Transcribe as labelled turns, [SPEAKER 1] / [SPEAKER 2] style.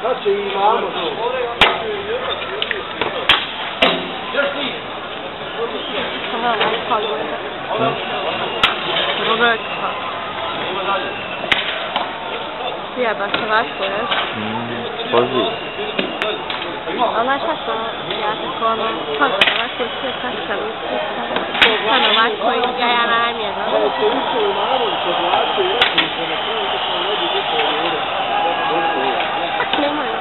[SPEAKER 1] Znači imamo to.
[SPEAKER 2] Ja baš ovako, ješ?
[SPEAKER 3] Pozdrav.
[SPEAKER 2] Ona šta to, ja tako ono, pogled ovako i sve kačkali, stano ovako i ja namjerno.
[SPEAKER 1] Ovo se uče u narodu, kod vlače i rekli se na kraju da smo ne bi biti u Tako
[SPEAKER 2] nemoj